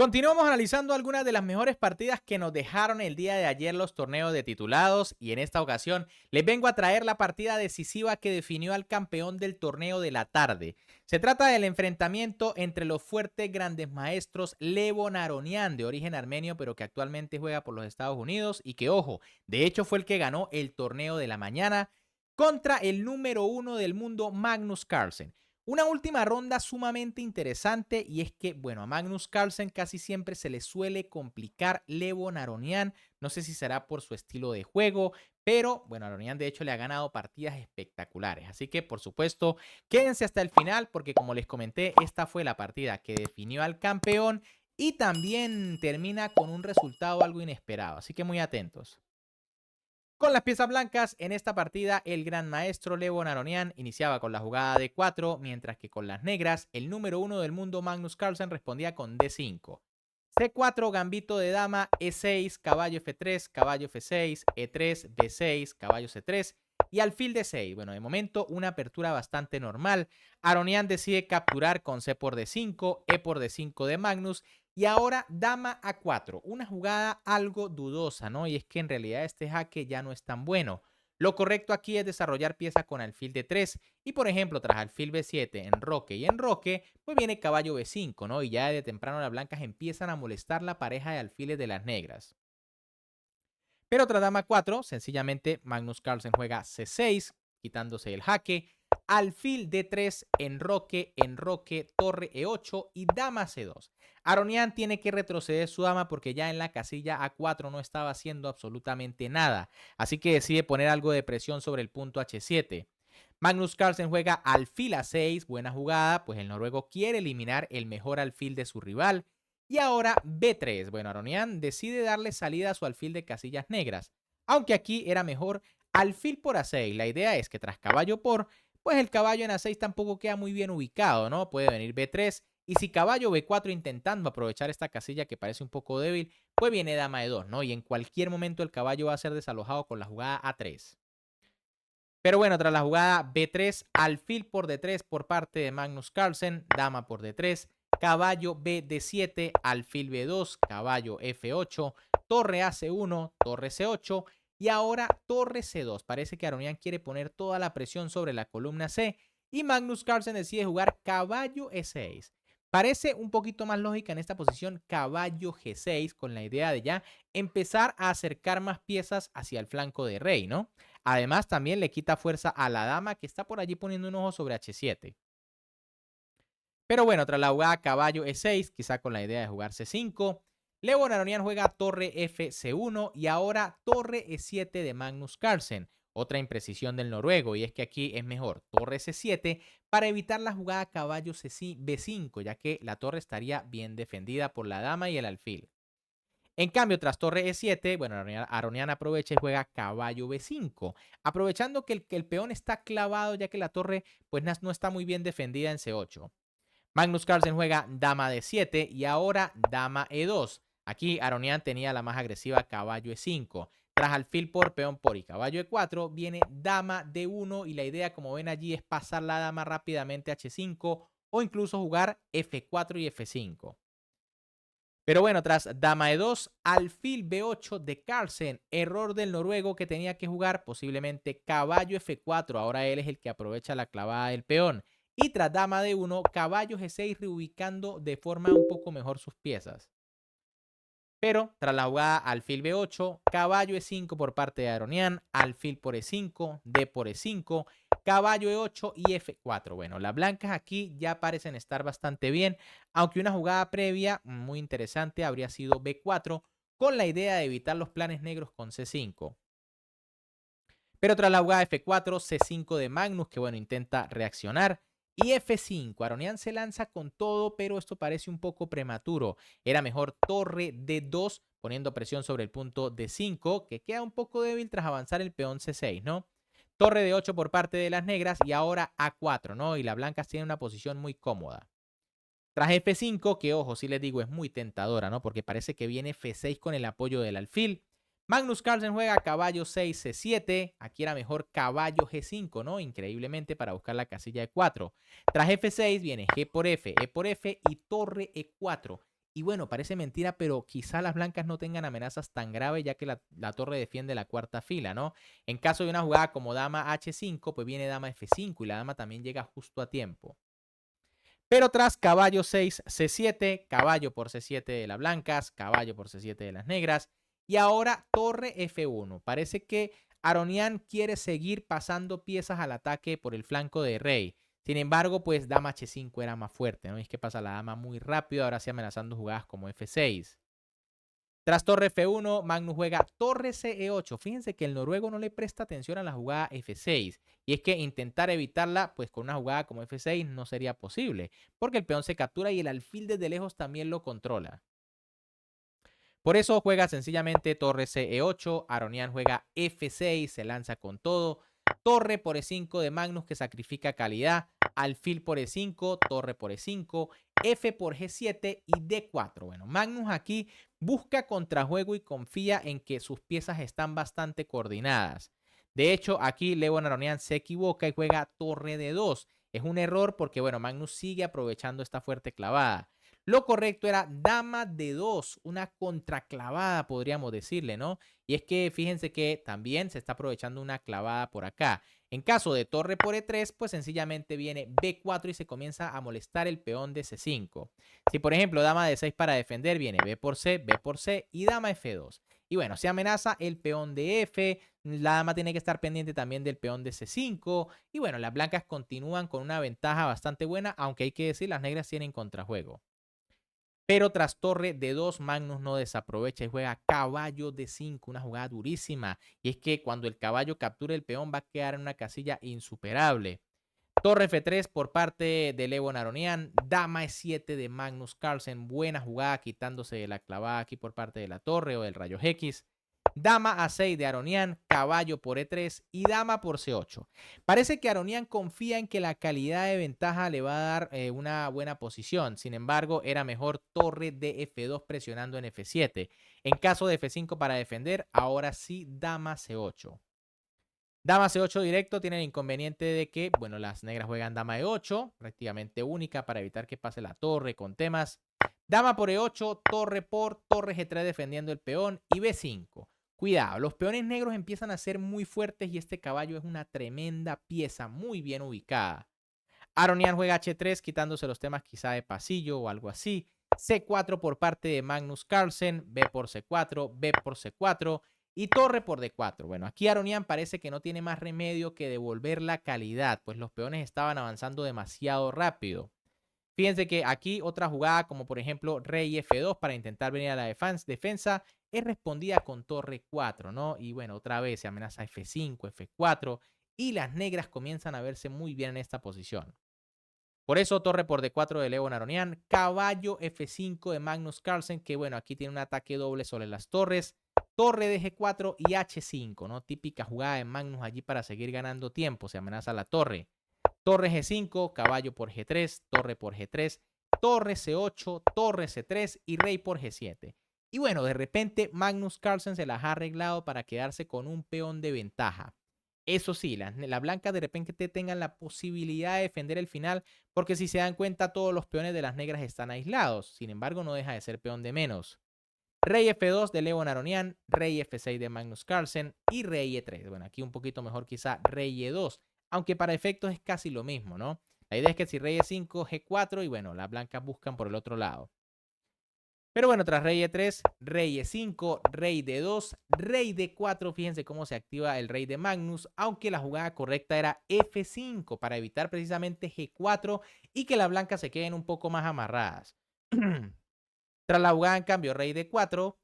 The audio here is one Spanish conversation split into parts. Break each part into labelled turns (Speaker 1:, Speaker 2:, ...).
Speaker 1: Continuamos analizando algunas de las mejores partidas que nos dejaron el día de ayer los torneos de titulados y en esta ocasión les vengo a traer la partida decisiva que definió al campeón del torneo de la tarde. Se trata del enfrentamiento entre los fuertes grandes maestros Levon Aronian, de origen armenio pero que actualmente juega por los Estados Unidos y que, ojo, de hecho fue el que ganó el torneo de la mañana, contra el número uno del mundo Magnus Carlsen. Una última ronda sumamente interesante y es que, bueno, a Magnus Carlsen casi siempre se le suele complicar Levon Aronian. No sé si será por su estilo de juego, pero bueno, Aronian de hecho le ha ganado partidas espectaculares. Así que, por supuesto, quédense hasta el final porque, como les comenté, esta fue la partida que definió al campeón y también termina con un resultado algo inesperado. Así que muy atentos. Con las piezas blancas, en esta partida el gran maestro Levon Aronian iniciaba con la jugada de 4, mientras que con las negras el número uno del mundo Magnus Carlsen respondía con D5. C4, gambito de dama, E6, caballo F3, caballo F6, E3, B6, caballo C3 y alfil D6. Bueno, de momento una apertura bastante normal. Aronian decide capturar con C por D5, E por D5 de Magnus y ahora dama A4, una jugada algo dudosa, ¿no? Y es que en realidad este jaque ya no es tan bueno. Lo correcto aquí es desarrollar pieza con alfil D3 y, por ejemplo, tras alfil B7, enroque y enroque, pues viene caballo B5, ¿no? Y ya de temprano las blancas empiezan a molestar la pareja de alfiles de las negras. Pero tras dama 4, sencillamente Magnus Carlsen juega C6, quitándose el jaque, alfil D3, enroque, enroque, torre E8 y dama C2. Aronian tiene que retroceder su dama porque ya en la casilla A4 no estaba haciendo absolutamente nada, así que decide poner algo de presión sobre el punto H7. Magnus Carlsen juega alfil A6, buena jugada, pues el noruego quiere eliminar el mejor alfil de su rival. Y ahora B3. Bueno, Aronian decide darle salida a su alfil de casillas negras, aunque aquí era mejor alfil por A6. La idea es que tras caballo por, pues el caballo en A6 tampoco queda muy bien ubicado, ¿no? Puede venir B3 y si caballo B4 intentando aprovechar esta casilla que parece un poco débil, pues viene dama E2, ¿no? Y en cualquier momento el caballo va a ser desalojado con la jugada A3. Pero bueno, tras la jugada B3, alfil por D3 por parte de Magnus Carlsen, dama por D3, caballo B D7, alfil B2, caballo F8, torre AC1, torre C8 y ahora torre C2. Parece que Aronian quiere poner toda la presión sobre la columna C y Magnus Carlsen decide jugar caballo E6. Parece un poquito más lógica en esta posición caballo G6 con la idea de ya empezar a acercar más piezas hacia el flanco de rey, ¿no? Además, también le quita fuerza a la dama que está por allí poniendo un ojo sobre H7. Pero bueno, tras la jugada caballo E6, quizá con la idea de jugar C5, Levon Aronian juega torre FC1 y ahora torre E7 de Magnus Carlsen. Otra imprecisión del noruego, y es que aquí es mejor torre C7 para evitar la jugada caballo B5, ya que la torre estaría bien defendida por la dama y el alfil. En cambio, tras torre E7, bueno, Aronian aprovecha y juega caballo B5, aprovechando que el peón está clavado ya que la torre pues no está muy bien defendida en C8. Magnus Carlsen juega dama D7 y ahora dama E2. Aquí Aronian tenía la más agresiva caballo E5. Tras alfil por, peón por y caballo E4 viene dama D1 y la idea, como ven allí, es pasar la dama rápidamente a H5 o incluso jugar F4 y F5. Pero bueno, tras dama E2, alfil B8 de Carlsen, error del noruego que tenía que jugar posiblemente caballo F4, ahora él es el que aprovecha la clavada del peón. Y tras dama D1, caballo G6 reubicando de forma un poco mejor sus piezas. Pero tras la jugada alfil B8, caballo E5 por parte de Aronian, alfil por E5, D por E5, caballo E8 y F4. Bueno, las blancas aquí ya parecen estar bastante bien, aunque una jugada previa muy interesante habría sido B4 con la idea de evitar los planes negros con C5. Pero tras la jugada F4, C5 de Magnus, que bueno, intenta reaccionar. Y F5, Aronian se lanza con todo, pero esto parece un poco prematuro. Era mejor torre D2, poniendo presión sobre el punto D5, que queda un poco débil tras avanzar el peón C6, ¿no? Torre D8 por parte de las negras y ahora A4, ¿no? Y las blancas tienen una posición muy cómoda. Tras F5, que ojo, si les digo, es muy tentadora, ¿no? Porque parece que viene F6 con el apoyo del alfil. Magnus Carlsen juega caballo 6, C7. Aquí era mejor caballo G5, ¿no? Increíblemente para buscar la casilla de 4. Tras F6 viene G por F, E por F y torre E4. Y bueno, parece mentira, pero quizá las blancas no tengan amenazas tan graves ya que la torre defiende la cuarta fila, ¿no? En caso de una jugada como dama H5, pues viene dama F5 y la dama también llega justo a tiempo. Pero tras caballo 6, C7, caballo por C7 de las blancas, caballo por C7 de las negras. Y ahora torre F1. Parece que Aronian quiere seguir pasando piezas al ataque por el flanco de rey. Sin embargo, pues dama H5 era más fuerte, ¿no? Y es que pasa la dama muy rápido, ahora sí amenazando jugadas como F6. Tras torre F1, Magnus juega torre CE8. Fíjense que el noruego no le presta atención a la jugada F6. Y es que intentar evitarla, pues con una jugada como F6 no sería posible, porque el peón se captura y el alfil desde lejos también lo controla. Por eso juega sencillamente torre CE8, Aronian juega F6, se lanza con todo, torre por E5 de Magnus que sacrifica calidad, alfil por E5, torre por E5, F por G7 y D4. Bueno, Magnus aquí busca contrajuego y confía en que sus piezas están bastante coordinadas. De hecho, aquí Lewon Aronian se equivoca y juega torre D2. Es un error porque, bueno, Magnus sigue aprovechando esta fuerte clavada. Lo correcto era dama de 2, una contraclavada podríamos decirle, ¿no? Y es que fíjense que también se está aprovechando una clavada por acá. En caso de torre por E3, pues sencillamente viene B4 y se comienza a molestar el peón de C5. Si por ejemplo dama de 6 para defender, viene B por C y dama F2. Y bueno, se amenaza el peón de F, la dama tiene que estar pendiente también del peón de C5. Y bueno, las blancas continúan con una ventaja bastante buena, aunque hay que decir, las negras tienen contrajuego. Pero tras torre de 2, Magnus no desaprovecha y juega caballo de 5, una jugada durísima. Y es que cuando el caballo capture el peón va a quedar en una casilla insuperable. Torre F3 por parte de Lewon Aronian, dama E7 de Magnus Carlsen, buena jugada quitándose de la clavada aquí por parte de la torre o del rayo X. Dama A6 de Aronian, caballo por E3 y dama por C8. Parece que Aronian confía en que la calidad de ventaja le va a dar una buena posición. Sin embargo, era mejor torre de F2 presionando en F7. En caso de F5 para defender, ahora sí dama C8. Dama C8 directo tiene el inconveniente de que, bueno, las negras juegan dama E8, prácticamente única para evitar que pase la torre con temas. Dama por E8, torre por, torre G3 defendiendo el peón y B5. Cuidado, los peones negros empiezan a ser muy fuertes y este caballo es una tremenda pieza muy bien ubicada. Aronian juega H3 quitándose los temas quizá de pasillo o algo así. C4 por parte de Magnus Carlsen, B por C4, B por C4 y torre por D4. Bueno, aquí Aronian parece que no tiene más remedio que devolver la calidad, pues los peones estaban avanzando demasiado rápido. Fíjense que aquí otra jugada como por ejemplo rey F2 para intentar venir a la defensa es respondida con torre 4, ¿no? Y bueno, otra vez se amenaza F5, F4 y las negras comienzan a verse muy bien en esta posición. Por eso torre por D4 de Lewon Aronian, caballo F5 de Magnus Carlsen, que bueno, aquí tiene un ataque doble sobre las torres, torre de G4 y H5, ¿no? Típica jugada de Magnus allí para seguir ganando tiempo, se amenaza la torre. Torre G5, caballo por G3, torre por G3, torre C8, torre C3 y rey por G7. Y bueno, de repente Magnus Carlsen se las ha arreglado para quedarse con un peón de ventaja. Eso sí, las blancas de repente tengan la posibilidad de defender el final, porque si se dan cuenta todos los peones de las negras están aislados. Sin embargo, no deja de ser peón de menos. Rey F2 de Lewon Aronian, rey F6 de Magnus Carlsen y rey E3. Bueno, aquí un poquito mejor quizá rey E2, aunque para efectos es casi lo mismo, ¿no? La idea es que si rey E5, G4 y bueno, las blancas buscan por el otro lado. Pero bueno, tras rey E3, rey E5, rey D2, rey D4, fíjense cómo se activa el rey de Magnus, aunque la jugada correcta era F5 para evitar precisamente G4 y que las blancas se queden un poco más amarradas. Tras la jugada en cambio rey D4,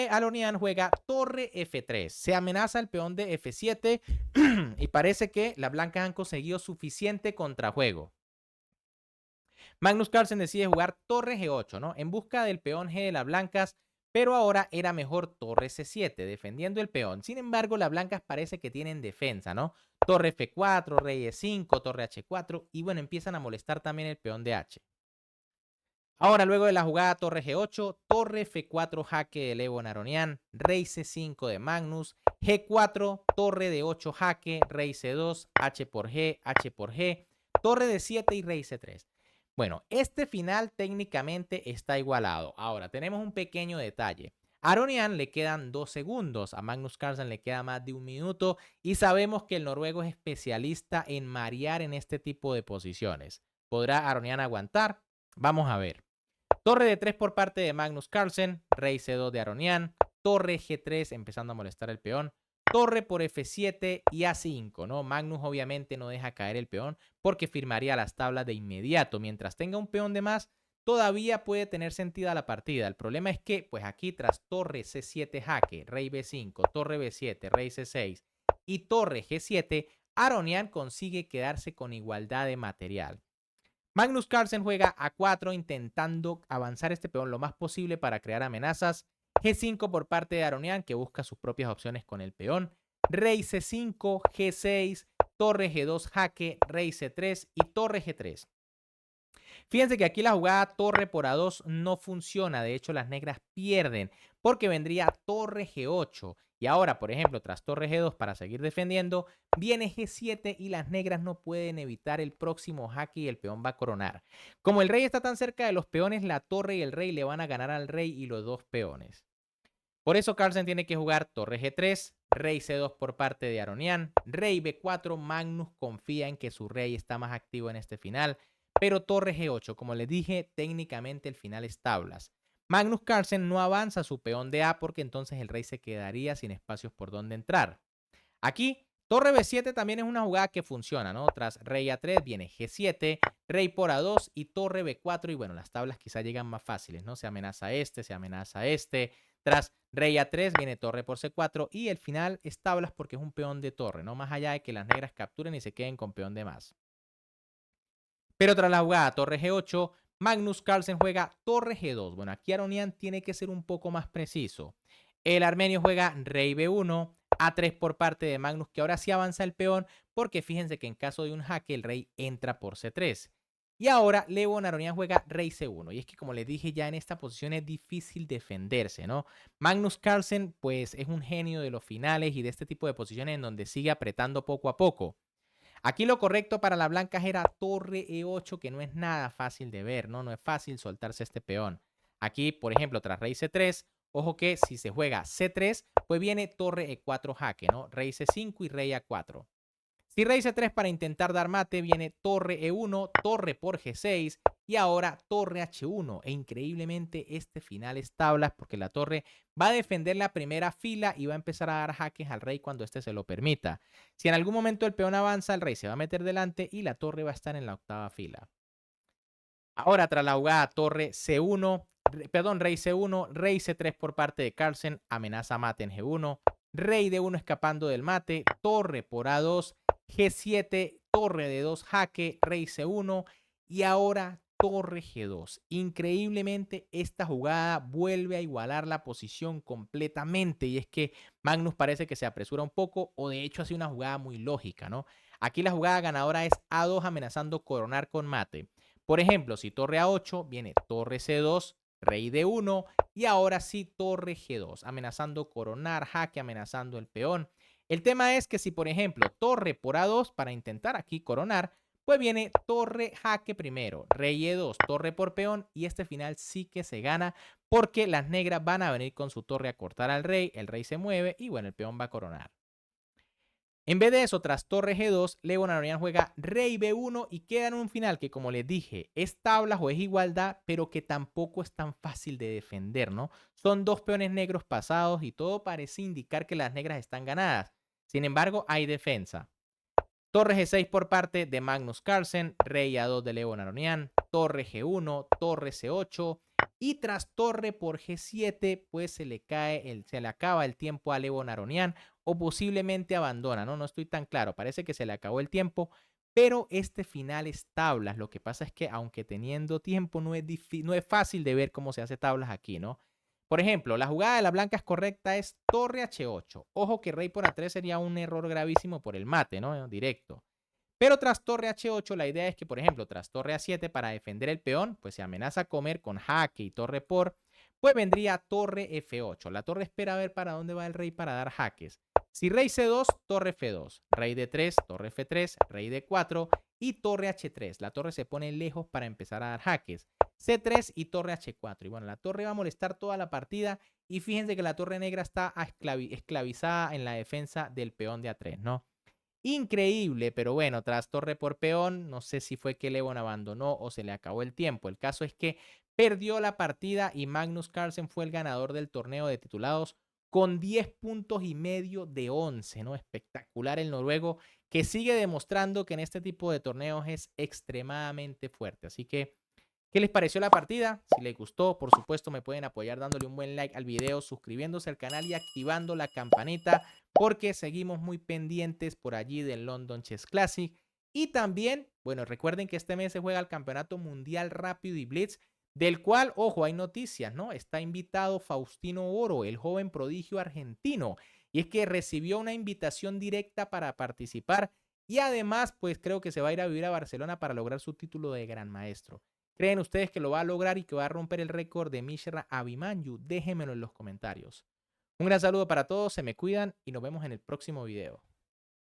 Speaker 1: Aronian juega torre F3, se amenaza el peón de F7 y parece que las blancas han conseguido suficiente contrajuego. Magnus Carlsen decide jugar torre G8, ¿no? En busca del peón G de las blancas, pero ahora era mejor torre C7, defendiendo el peón. Sin embargo, las blancas parece que tienen defensa, ¿no? Torre F4, rey E5, torre H4 y bueno, empiezan a molestar también el peón de H. Ahora, luego de la jugada torre G8, torre F4 jaque de Lewon Aronian, rey C5 de Magnus, G4, torre de 8 jaque, rey C2, H por G, torre de 7 y rey C3. Bueno, este final técnicamente está igualado. Ahora, tenemos un pequeño detalle. A Aronian le quedan 2 segundos, a Magnus Carlsen le queda más de 1 minuto y sabemos que el noruego es especialista en marear en este tipo de posiciones. ¿Podrá Aronian aguantar? Vamos a ver. Torre de 3 por parte de Magnus Carlsen, rey C2 de Aronian, torre G3 empezando a molestar el peón, torre por F7 y A5, ¿no? Magnus obviamente no deja caer el peón porque firmaría las tablas de inmediato. Mientras tenga un peón de más, todavía puede tener sentido la partida. El problema es que, pues aquí tras torre C7 jaque, rey B5, torre B7, rey C6 y torre G7, Aronian consigue quedarse con igualdad de material. Magnus Carlsen juega A4 intentando avanzar este peón lo más posible para crear amenazas. G5 por parte de Aronian, que busca sus propias opciones con el peón. Rey C5, G6, torre G2 jaque, rey C3 y torre G3. Fíjense que aquí la jugada torre por A2 no funciona. De hecho, las negras pierden porque vendría torre G8. Y ahora, por ejemplo, tras torre G2 para seguir defendiendo, viene G7 y las negras no pueden evitar el próximo jaque y el peón va a coronar. Como el rey está tan cerca de los peones, la torre y el rey le van a ganar al rey y los dos peones. Por eso Carlsen tiene que jugar torre G3, rey C2 por parte de Aronian, rey B4. Magnus confía en que su rey está más activo en este final, pero torre G8, como les dije, técnicamente el final es tablas. Magnus Carlsen no avanza su peón de A porque entonces el rey se quedaría sin espacios por donde entrar. Aquí, torre B7 también es una jugada que funciona, ¿no? Tras rey A3 viene G7, rey por A2 y torre B4. Y bueno, las tablas quizá llegan más fáciles, ¿no? Se amenaza este, se amenaza este. Tras rey A3 viene torre por C4 y el final es tablas porque es un peón de torre, ¿no? Más allá de que las negras capturen y se queden con peón de más. Pero tras la jugada torre G8, Magnus Carlsen juega torre G2. Bueno, aquí Aronian tiene que ser un poco más preciso. El armenio juega rey B1, A3 por parte de Magnus, que ahora sí avanza el peón, porque fíjense que en caso de un jaque el rey entra por C3. Y ahora Lewon Aronian juega rey C1. Y es que como les dije ya en esta posición es difícil defenderse, ¿no? Magnus Carlsen pues es un genio de los finales y de este tipo de posiciones en donde sigue apretando poco a poco. Aquí lo correcto para las blancas era torre E8, que no es nada fácil de ver, ¿no? No es fácil soltarse este peón. Aquí, por ejemplo, tras rey C3, ojo que si se juega C3, pues viene torre E4 jaque, ¿no? Rey C5 y rey A4. Si rey C3 para intentar dar mate, viene torre E1, torre por G6 y ahora torre H1. E increíblemente este final es tablas porque la torre va a defender la primera fila y va a empezar a dar jaques al rey cuando éste se lo permita. Si en algún momento el peón avanza, el rey se va a meter delante y la torre va a estar en la octava fila. Ahora, tras la jugada torre C1, perdón, rey C1, rey C3 por parte de Carlsen, amenaza mate en G1, rey D1 escapando del mate, torre por A2, G7, torre D2 jaque, rey C1 y ahora torre G2. Increíblemente, esta jugada vuelve a igualar la posición completamente y es que Magnus parece que se apresura un poco o de hecho hace una jugada muy lógica, ¿no? Aquí la jugada ganadora es A2 amenazando coronar con mate. Por ejemplo, si torre A8, viene torre C2, rey D1 y ahora sí torre G2, amenazando coronar, jaque, amenazando el peón. El tema es que si, por ejemplo, torre por A2 para intentar aquí coronar, pues viene torre jaque primero, rey E2, torre por peón y este final sí que se gana porque las negras van a venir con su torre a cortar al rey, el rey se mueve y bueno, el peón va a coronar. En vez de eso, tras torre G2, Lewon Aronian juega rey B1 y queda en un final que, como les dije, es tablas o es igualdad, pero que tampoco es tan fácil de defender, ¿no? Son dos peones negros pasados y todo parece indicar que las negras están ganadas. Sin embargo, hay defensa. Torre G6 por parte de Magnus Carlsen, rey A2 de Lewon Aronian, torre G1, torre C8 y tras torre por G7 pues se le acaba el tiempo a Lewon Aronian o posiblemente abandona, ¿no? No estoy tan claro, parece que se le acabó el tiempo, pero este final es tablas. Lo que pasa es que aunque teniendo tiempo no es fácil de ver cómo se hace tablas aquí, ¿no? Por ejemplo, la jugada de la blanca es correcta es torre H8. Ojo que rey por A3 sería un error gravísimo por el mate, ¿no? Directo. Pero tras torre H8 la idea es que, por ejemplo, tras torre A7 para defender el peón, pues se amenaza a comer con jaque y torre por, pues vendría torre F8. La torre espera a ver para dónde va el rey para dar jaques. Si rey C2, torre F2, rey D3, torre F3, rey D4 y torre H3. La torre se pone lejos para empezar a dar jaques. C3 y torre H4. Y bueno, la torre va a molestar toda la partida y fíjense que la torre negra está esclavizada en la defensa del peón de A3, ¿no? Increíble, pero bueno, tras torre por peón, no sé si fue que Levon abandonó o se le acabó el tiempo. El caso es que perdió la partida y Magnus Carlsen fue el ganador del torneo de titulados con 10 puntos y medio de 11, ¿no? Espectacular el noruego, que sigue demostrando que en este tipo de torneos es extremadamente fuerte. Así que, ¿qué les pareció la partida? Si les gustó, por supuesto, me pueden apoyar dándole un buen like al video, suscribiéndose al canal y activando la campanita, porque seguimos muy pendientes por allí del London Chess Classic. Y también, bueno, recuerden que este mes se juega el Campeonato Mundial Rápido y Blitz, del cual, ojo, hay noticias, ¿no? Está invitado Faustino Oro, el joven prodigio argentino, y es que recibió una invitación directa para participar y además, pues creo que se va a ir a vivir a Barcelona para lograr su título de Gran Maestro. ¿Creen ustedes que lo va a lograr y que va a romper el récord de Mishra Abimanyu? Déjenmelo en los comentarios. Un gran saludo para todos, se me cuidan y nos vemos en el próximo video.